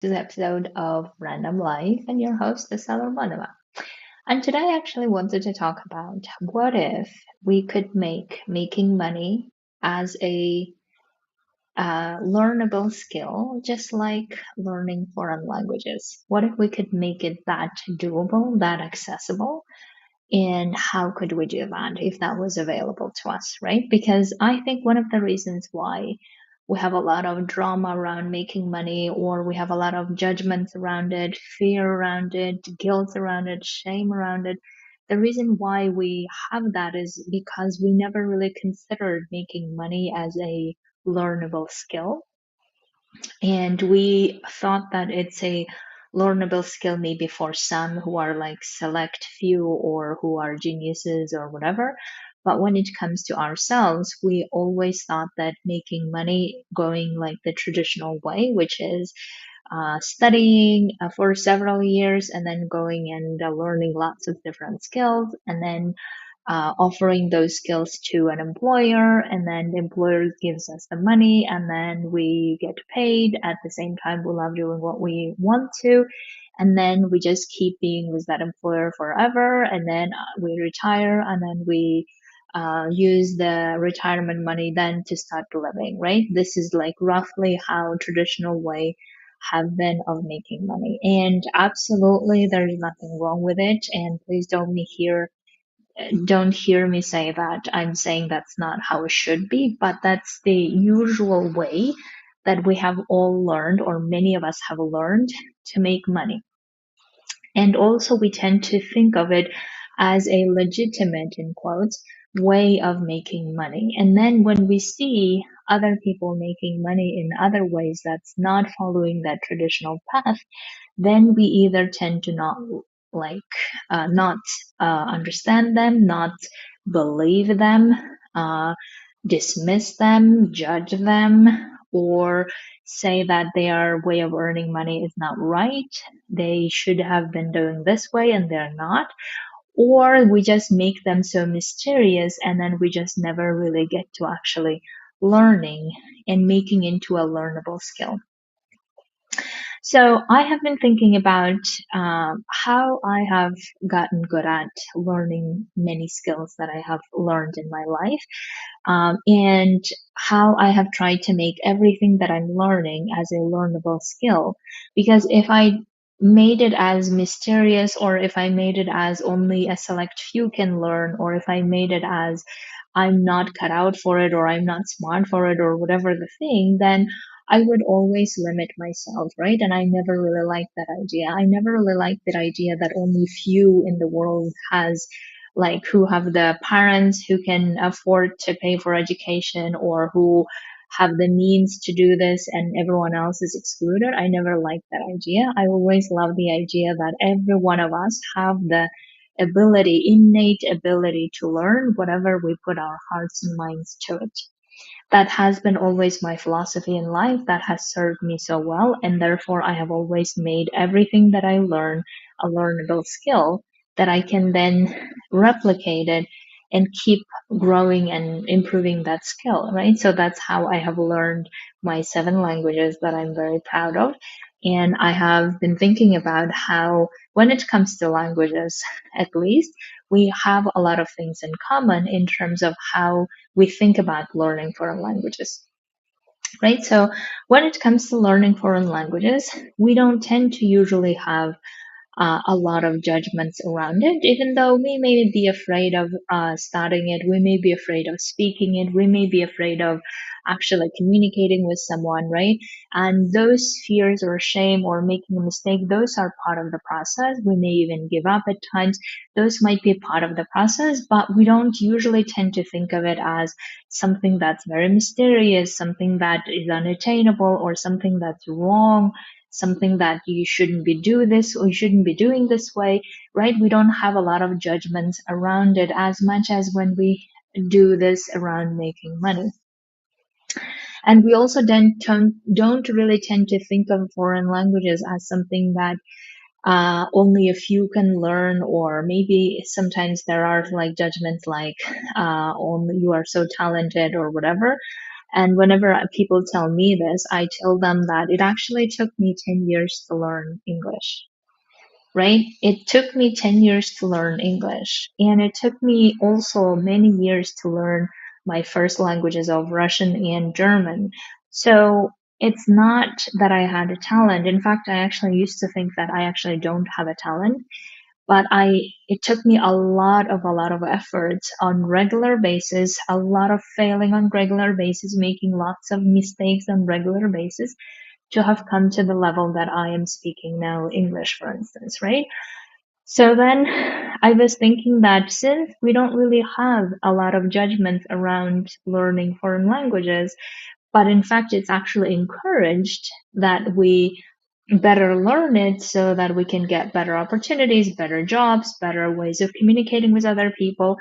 This episode of Random Life, and your host is Salar Manama. And today I actually wanted to talk about what if we could make making money as a learnable skill, just like learning foreign languages. What if we could make it that doable, that accessible? And how could we do that if that was available to us, right? Because I think one of the reasons why we have a lot of drama around making money, or we have a lot of judgments around it, fear around it, guilt around it, shame around it. The reason why we have that is because we never really considered making money as a learnable skill. And we thought that it's a learnable skill maybe for some who are like select few or who are geniuses or whatever. But when it comes to ourselves, we always thought that making money going like the traditional way, which is studying for several years and then going and learning lots of different skills and then offering those skills to an employer, and then the employer gives us the money, and then we get paid. At the same time, we love doing what we want to, and then we just keep being with that employer forever, and then we retire, and then we use the retirement money then to start living, right? This is like roughly how traditional way have been of making money. And absolutely there's nothing wrong with it, and please don't hear me say that I'm saying that's not how it should be, but that's the usual way that we have all learned, or many of us have learned, to make money. And also, we tend to think of it as a legitimate, in quotes, way of making money. And then when we see other people making money in other ways that's not following that traditional path, then we either tend to like not understand them, not believe them, uh, dismiss them, judge them, or say that their way of earning money is not right. They should have been doing this way and they're not. Or we just make them so mysterious and then we just never really get to actually learning and making into a learnable skill. So I have been thinking about how I have gotten good at learning many skills that I have learned in my life, and how I have tried to make everything that I'm learning as a learnable skill. Because if I made it as mysterious, or if I made it as only a select few can learn, or if I made it as I'm not cut out for it, or I'm not smart for it, or whatever the thing, then I would always limit myself, right? And I never really liked that idea. I never really liked that idea that only few in the world has, like, who have the parents who can afford to pay for education, or who have the means to do this, and everyone else is excluded. I never liked that idea. I always loved the idea that every one of us have the ability, innate ability to learn whatever we put our hearts and minds to it. That has been always my philosophy in life. That has served me so well. And therefore, I have always made everything that I learn a learnable skill that I can then replicate it and keep growing and improving that skill, right? So that's how I have learned my seven languages that I'm very proud of. And I have been thinking about how, when it comes to languages, at least, we have a lot of things in common in terms of how we think about learning foreign languages, right? So when it comes to learning foreign languages, we don't tend to usually have a lot of judgments around it, even though we may be afraid of starting it, we may be afraid of speaking it, we may be afraid of actually communicating with someone, right? And those fears or shame or making a mistake, those are part of the process. We may even give up at times. Those might be part of the process, but we don't usually tend to think of it as something that's very mysterious, something that is unattainable, or something that's wrong, something that you shouldn't be do this or you shouldn't be doing this way, right? We don't have a lot of judgments around it as much as when we do this around making money. And we also then don't really tend to think of foreign languages as something that only a few can learn, or maybe sometimes there are like judgments like only you are so talented or whatever. And whenever people tell me this, I tell them that it actually took me 10 years to learn English, right? It took me 10 years to learn English, and it took me also many years to learn my first languages of Russian and German. So it's not that I had a talent. In fact, I actually used to think that I actually don't have a talent, but it took me a lot of efforts on regular basis, a lot of failing on regular basis, making lots of mistakes on regular basis to have come to the level that I am speaking now English, for instance, right? So then I was thinking that since we don't really have a lot of judgments around learning foreign languages, but in fact, it's actually encouraged that we better learn it so that we can get better opportunities, better jobs, better ways of communicating with other people,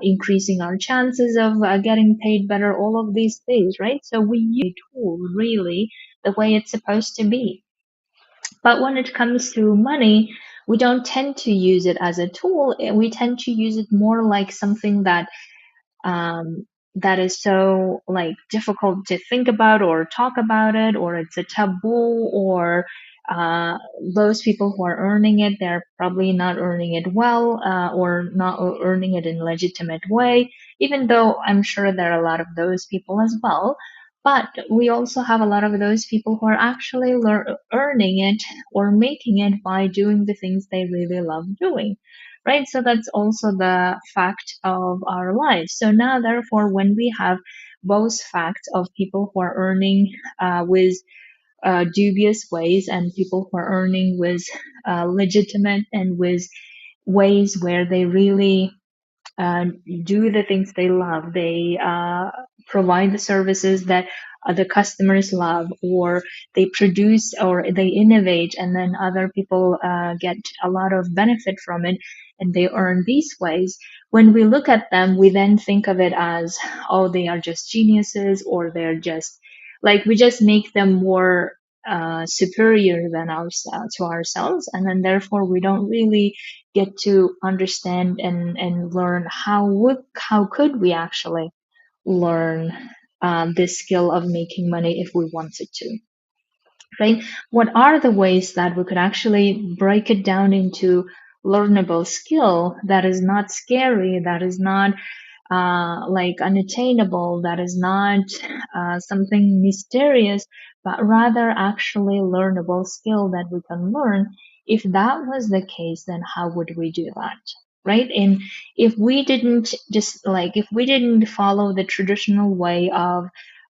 increasing our chances of getting paid better, all of these things, right? So we use a tool really the way it's supposed to be. But when it comes to money, we don't tend to use it as a tool. We tend to use it more like something um, that is so like difficult to think about or talk about it, or it's a taboo, or uh, those people who are earning it, they're probably not earning it well, or not earning it in a legitimate way, even though I'm sure there are a lot of those people as well. But we also have a lot of those people who are actually earning it or making it by doing the things they really love doing, right? So that's also the fact of our lives. So now, therefore, when we have both facts of people who are earning with dubious ways and people who are earning with legitimate and with ways where they really uh, do the things they love. They provide the services that the customers love, or they produce or they innovate, and then other people get a lot of benefit from it and they earn these ways. When we look at them, we then think of it as, oh, they are just geniuses, or they're just like, we just make them more superior than to ourselves, and then therefore we don't really get to understand and learn how could we actually learn this skill of making money if we wanted to, right? What are the ways that we could actually break it down into learnable skill that is not scary, that is not like unattainable, that is not something mysterious, but rather actually learnable skill that we can learn. If that was the case, then how would we do that? Right? And if we didn't follow the traditional way of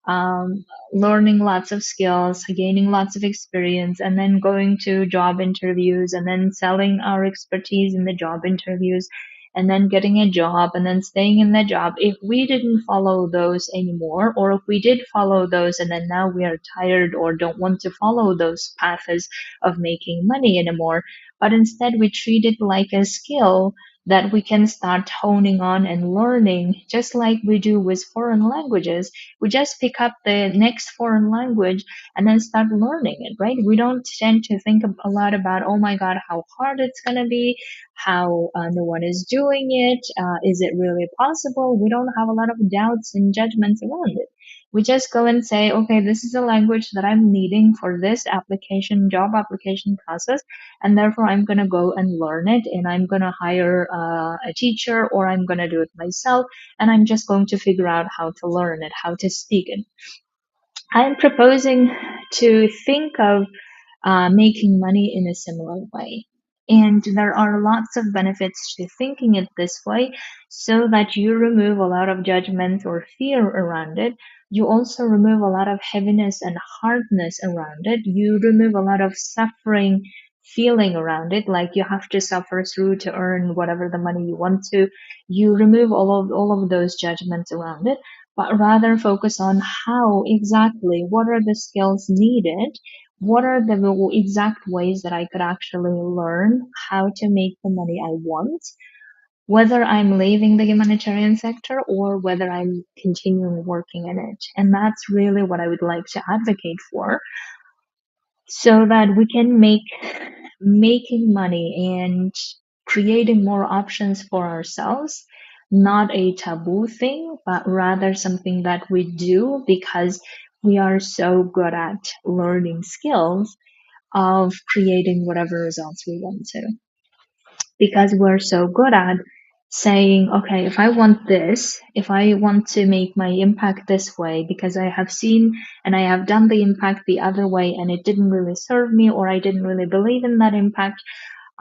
um, learning lots of skills, gaining lots of experience, and then going to job interviews and then selling our expertise in the job interviews and then getting a job and then staying in the job, if we didn't follow those anymore, or if we did follow those and then now we are tired or don't want to follow those paths of making money anymore, but instead we treat it like a skill that we can start honing on and learning, just like we do with foreign languages. We just pick up the next foreign language and then start learning it, right? We don't tend to think a lot about, oh my God, how hard it's going to be, how no one is doing it. Is it really possible? We don't have a lot of doubts and judgments around it. We just go and say, okay, this is a language that I'm needing for this application, job application process, and therefore I'm going to go and learn it, and I'm going to hire a teacher, or I'm going to do it myself, and I'm just going to figure out how to learn it, how to speak it. I'm proposing to think of making money in a similar way. And there are lots of benefits to thinking it this way, so that you remove a lot of judgment or fear around it. You also remove a lot of heaviness and hardness around it. You remove a lot of suffering feeling around it, like you have to suffer through to earn whatever the money you want to. You remove all of those judgments around it, but rather focus on how exactly, what are the skills needed, what are the exact ways that I could actually learn how to make the money I want, whether I'm leaving the humanitarian sector or whether I'm continuing working in it. And that's really what I would like to advocate for, so that we can make making money and creating more options for ourselves not a taboo thing, but rather something that we do because we are so good at learning skills of creating whatever results we want to. Because we're so good at saying, okay, if I want this, if I want to make my impact this way, because I have seen and I have done the impact the other way and it didn't really serve me, or I didn't really believe in that impact.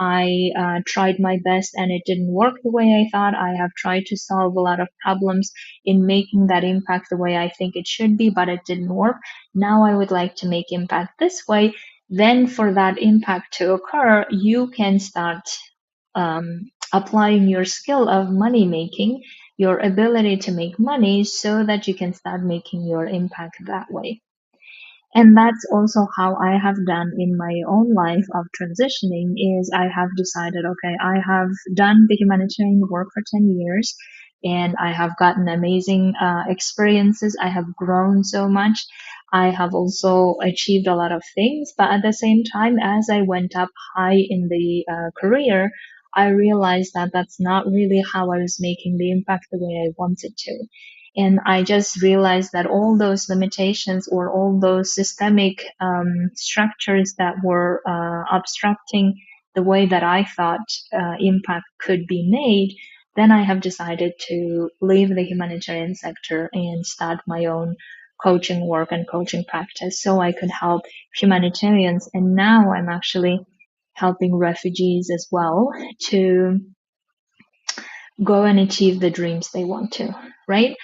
I tried my best and it didn't work the way I thought. I have tried to solve a lot of problems in making that impact the way I think it should be, but it didn't work. Now I would like to make impact this way. Then, for that impact to occur, you can start applying your skill of money making, your ability to make money, so that you can start making your impact that way. And that's also how I have done in my own life of transitioning. Is I have decided, okay, I have done the humanitarian work for 10 years and I have gotten amazing experiences. I have grown so much. I have also achieved a lot of things, but at the same time, as I went up high in the career, I realized that that's not really how I was making the impact the way I wanted to. And I just realized that all those limitations or all those systemic structures that were obstructing the way that I thought impact could be made, then I have decided to leave the humanitarian sector and start my own coaching work and coaching practice so I could help humanitarians. And now I'm actually helping refugees as well to go and achieve the dreams they want to, right?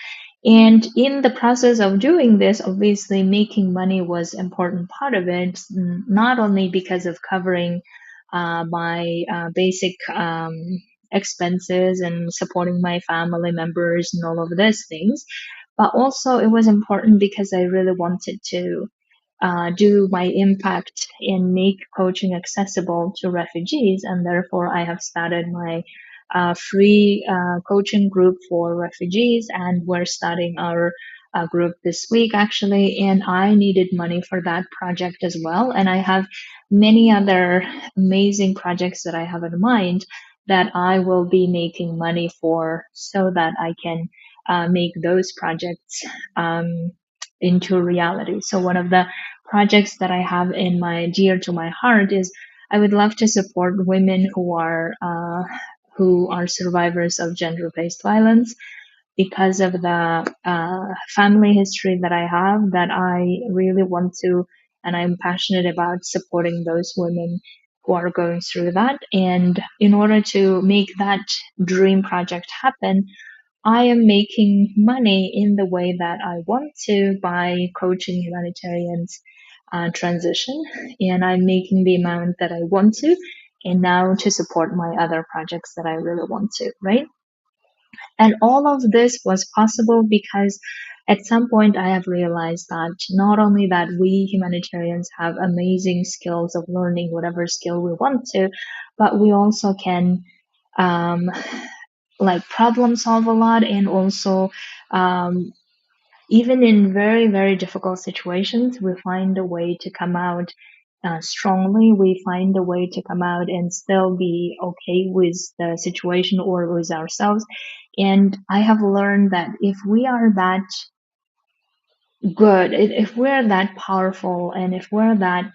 And in the process of doing this, obviously making money was an important part of it, not only because of covering my basic expenses and supporting my family members and all of these things, but also it was important because I really wanted to do my impact and make coaching accessible to refugees. And therefore, I have started my free coaching group for refugees, and we're starting our group this week actually. And I needed money for that project as well. And I have many other amazing projects that I have in mind that I will be making money for so that I can make those projects into reality. So one of the projects that I have in my dear to my heart is I would love to support women who are survivors of gender-based violence because of the family history that I have. That I really want to, and I'm passionate about supporting those women who are going through that. And in order to make that dream project happen, I am making money in the way that I want to by coaching humanitarians transition, and I'm making the amount that I want to, and now to support my other projects that I really want to, right? And all of this was possible because at some point I have realized that not only that we humanitarians have amazing skills of learning whatever skill we want to, but we also can um, like problem solve a lot, and also um, even in very, very difficult situations, we find a way to come out strongly. We find a way to come out and still be okay with the situation or with ourselves. And I have learned that if we are that good, if we're that powerful, and if we're that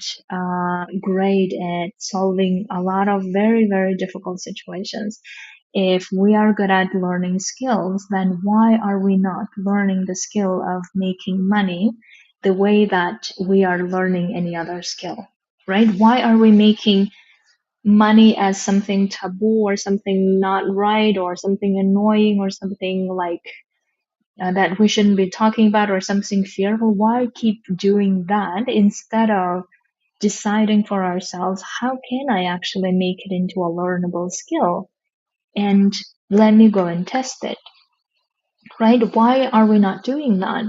great at solving a lot of very, very difficult situations, if we are good at learning skills, then why are we not learning the skill of making money the way that we are learning any other skill, right? Why are we making money as something taboo or something not right or something annoying or something like that we shouldn't be talking about or something fearful? Why keep doing that instead of deciding for ourselves, how can I actually make it into a learnable skill? And let me go and test it, right? Why are we not doing that?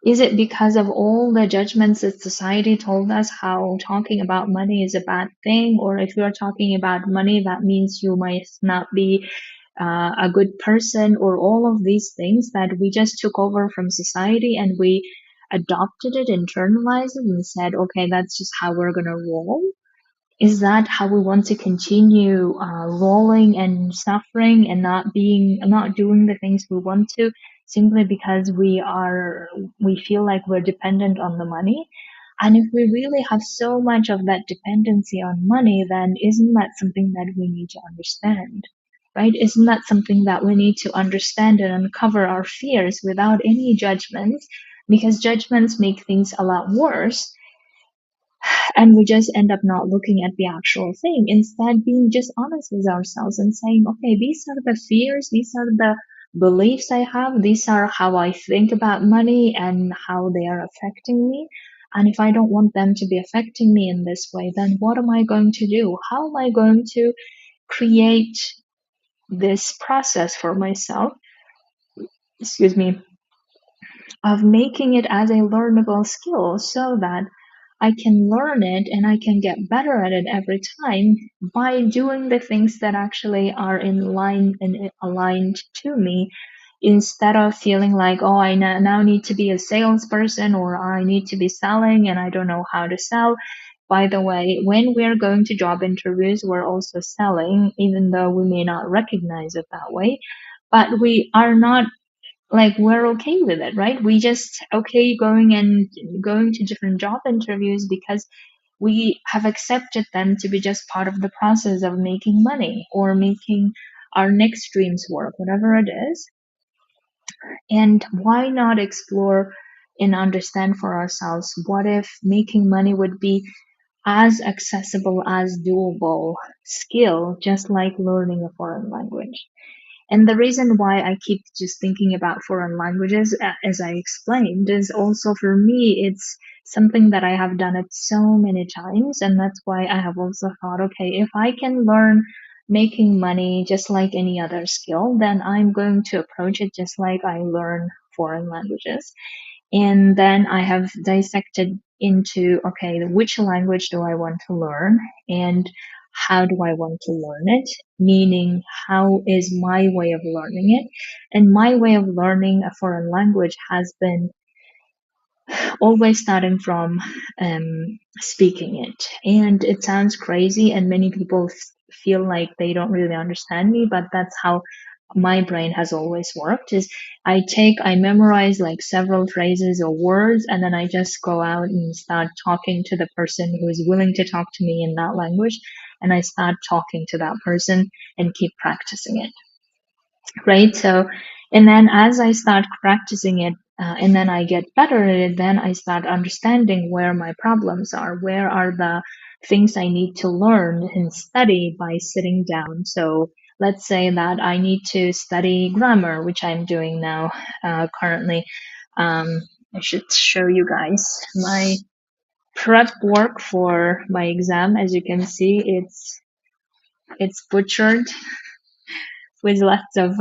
Is it because of all the judgments that society told us how talking about money is a bad thing? Or if you're talking about money, that means you might not be a good person, or all of these things that we just took over from society and we adopted it, internalized it, and said, okay, that's just how we're going to roll. Is that how we want to continue rolling and suffering and not doing the things we want to, simply because we feel like we're dependent on the money? And if we really have so much of that dependency on money, then isn't that something that we need to understand? Right? Isn't that something that we need to understand and uncover our fears without any judgments? Because judgments make things a lot worse, and we just end up not looking at the actual thing, instead being just honest with ourselves and saying, okay, these are the fears, these are the beliefs I have, these are how I think about money and how they are affecting me. And if I don't want them to be affecting me in this way, then what am I going to do? How am I going to create this process for myself, excuse me, of making it as a learnable skill so that I can learn it and I can get better at it every time by doing the things that actually are in line and aligned to me, instead of feeling like, oh, I now need to be a salesperson, or I need to be selling and I don't know how to sell. By the way, when we're going to job interviews, we're also selling, even though we may not recognize it that way. But we are not, like, we're okay with it, right? We just okay going to different job interviews because we have accepted them to be just part of the process of making money or making our next dreams work, whatever it is. And why not explore and understand for ourselves, what if making money would be as accessible as doable skill, just like learning a foreign language? And the reason why I keep just thinking about foreign languages, as I explained, is also for me, it's something that I have done it so many times. And that's why I have also thought, okay, if I can learn making money just like any other skill, then I'm going to approach it just like I learn foreign languages. And then I have dissected into, okay, which language do I want to learn and how do I want to learn it? Meaning, how is my way of learning it? And my way of learning a foreign language has been always starting from speaking it. And it sounds crazy, and many people feel like they don't really understand me, but that's how my brain has always worked. Is I memorize like several phrases or words, and then I just go out and start talking to the person who is willing to talk to me in that language, and I start talking to that person and keep practicing it, right? So, and then as I start practicing it, and then I get better at it, then I start understanding where my problems are, where are the things I need to learn and study by sitting down. So let's say that I need to study grammar, which I'm doing now currently. I should show you guys my prep work for my exam. As you can see, it's butchered with lots of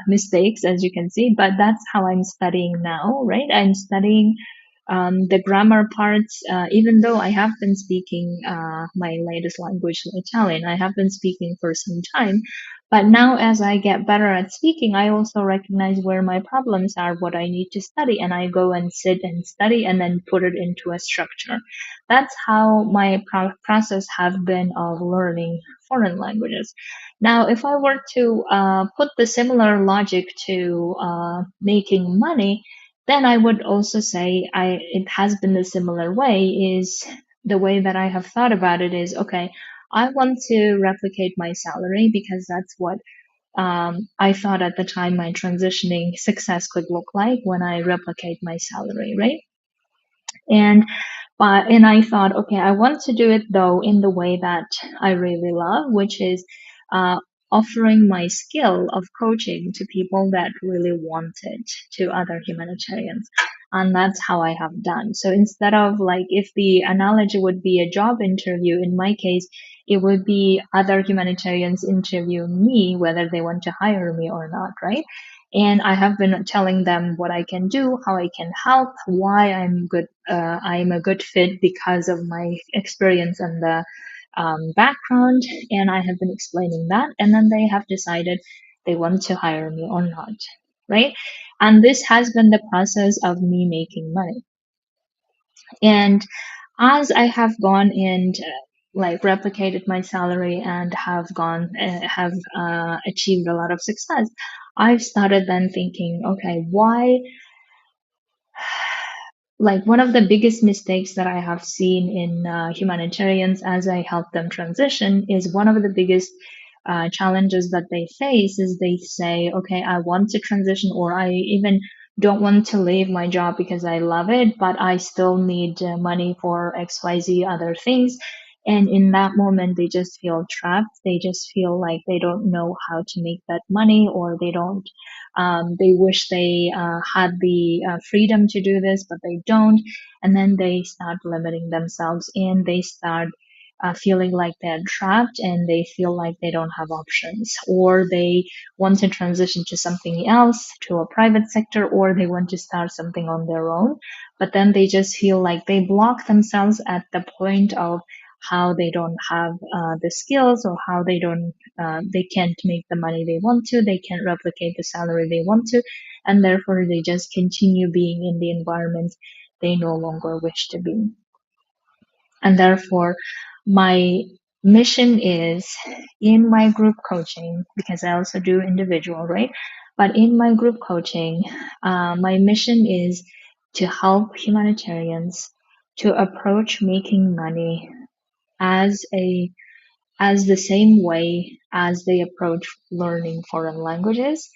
mistakes, as you can see, but that's how I'm studying now, right? I'm studying the grammar parts, even though I have been speaking my latest language, Italian, I have been speaking for some time. But now, as I get better at speaking, I also recognize where my problems are, what I need to study, and I go and sit and study and then put it into a structure. That's how my process have been of learning foreign languages. Now, if I were to put the similar logic to making money, then I would also say it has been a similar way. Is the way that I have thought about it is, okay, I want to replicate my salary because that's what I thought at the time my transitioning success could look like when I replicate my salary, right? And and I thought, okay, I want to do it though in the way that I really love, which is uh, offering my skill of coaching to people that really want it, to other humanitarians. And that's how I have done. So instead of, like, if the analogy would be a job interview, in my case, it would be other humanitarians interviewing me, whether they want to hire me or not, right? And I have been telling them what I can do, how I can help, why I'm good. I'm a good fit because of my experience and the background, and I have been explaining that, and then they have decided they want to hire me or not, right? And this has been the process of me making money. And as I have gone and like replicated my salary and have achieved a lot of success, I've started then thinking, okay, why, like one of the biggest mistakes that I have seen in humanitarians as I help them transition is one of the biggest challenges that they face is they say, okay, I want to transition, or I even don't want to leave my job because I love it, but I still need money for XYZ other things. And in that moment, they just feel trapped. They just feel like they don't know how to make that money, or they don't they wish they had the freedom to do this, but they don't. And then they start limiting themselves and they start feeling like they're trapped and they feel like they don't have options, or they want to transition to something else, to a private sector, or they want to start something on their own. But then they just feel like they block themselves at the point of how they don't have the skills, or how they can't make the money they want to, they can't replicate the salary they want to, and therefore they just continue being in the environment they no longer wish to be. And therefore, my mission is in my group coaching, because I also do individual, right? But in my group coaching, my mission is to help humanitarians to approach making money as a as the same way as they approach learning foreign languages,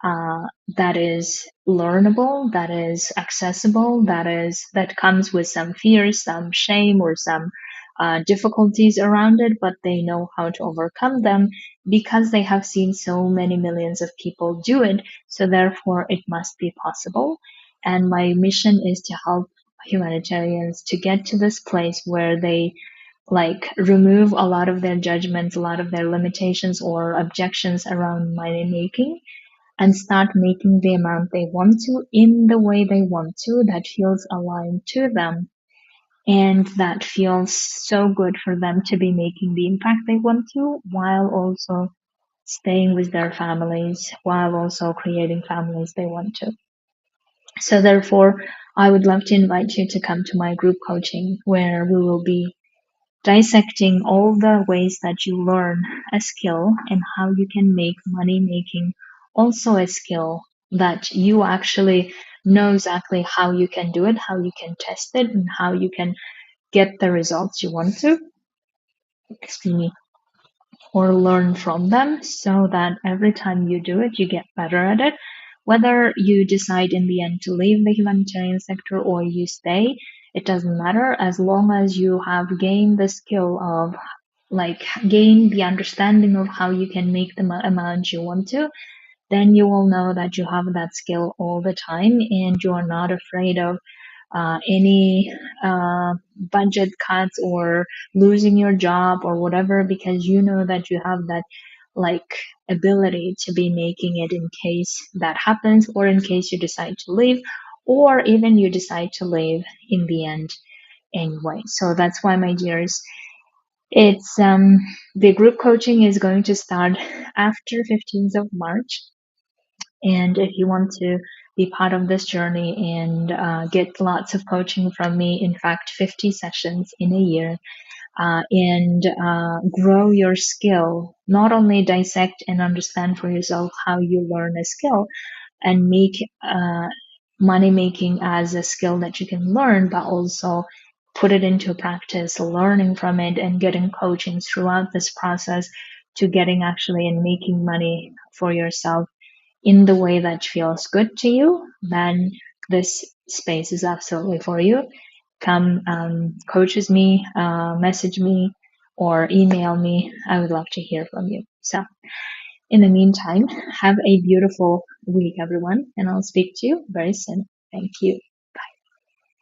uh, that is learnable, that is accessible, that comes with some fears, some shame, or some difficulties around it, but they know how to overcome them because they have seen so many millions of people do it. So therefore, it must be possible. And my mission is to help humanitarians to get to this place where they like remove a lot of their judgments, a lot of their limitations or objections around money making, and start making the amount they want to in the way they want to, that feels aligned to them, and that feels so good for them to be making the impact they want to, while also staying with their families, while also creating families they want to. So therefore, I would love to invite you to come to my group coaching, where we will be dissecting all the ways that you learn a skill and how you can make money making also a skill, that you actually know exactly how you can do it, how you can test it, and how you can get the results you want to, excuse me, or learn from them, so that every time you do it, you get better at it. Whether you decide in the end to leave the humanitarian sector or you stay, it doesn't matter, as long as you have gained the skill of, like, gain the understanding of how you can make the amount you want to, then you will know that you have that skill all the time and you are not afraid of any budget cuts or losing your job or whatever, because you know that you have that like ability to be making it in case that happens, or in case you decide to leave, or even you decide to leave in the end anyway. So that's why, my dears, it's the group coaching is going to start after 15th of March. And if you want to be part of this journey and get lots of coaching from me, in fact, 50 sessions in a year, and grow your skill, not only dissect and understand for yourself how you learn a skill and make money making as a skill that you can learn, but also put it into practice, learning from it and getting coaching throughout this process to getting actually and making money for yourself in the way that feels good to you, then this space is absolutely for you. Come coaches me, message me, or email me. I would love to hear from you. So, in the meantime, have a beautiful week, everyone, and I'll speak to you very soon. Thank you.